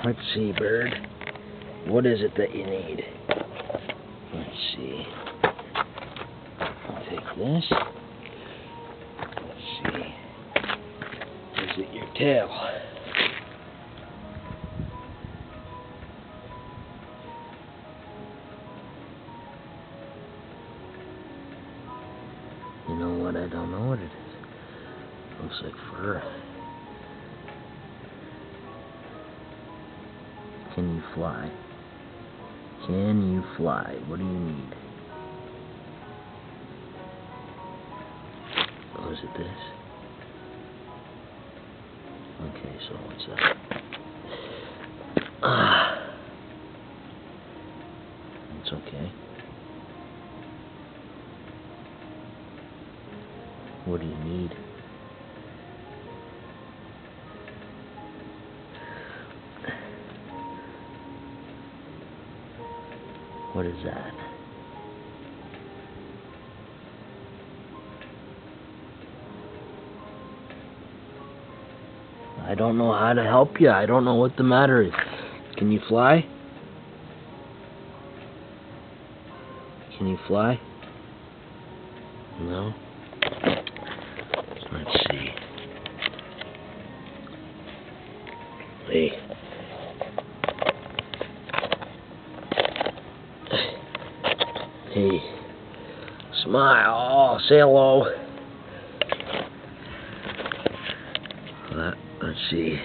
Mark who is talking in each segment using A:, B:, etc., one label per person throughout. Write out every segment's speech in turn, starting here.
A: Let's see, bird. What is it that you need? Let's see. I'll take this. Let's see. Is it your tail? You know what? I don't know what it is. Looks like fur. Can you fly? Can you fly? What do you need? Oh, is it this? Okay, so what's that? It's okay. What do you need? What is that? I don't know how to help you. I don't know what the matter is. Can you fly? Can you fly? No? Let's see. Hey. Hey. Smile. Say hello. Let's see.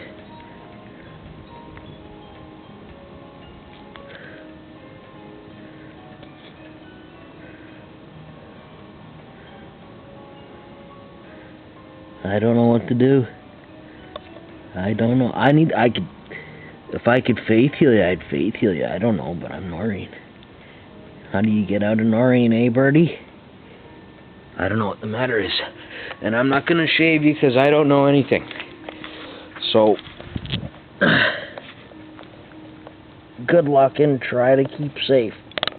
A: I don't know what to do. I don't know. If I could faith heal you, I'd faith heal you. I don't know, but I'm Noreen. How do you get out of Noreen, eh, birdie? I don't know what the matter is. And I'm not gonna shave you because I don't know anything. So, good luck and try to keep safe.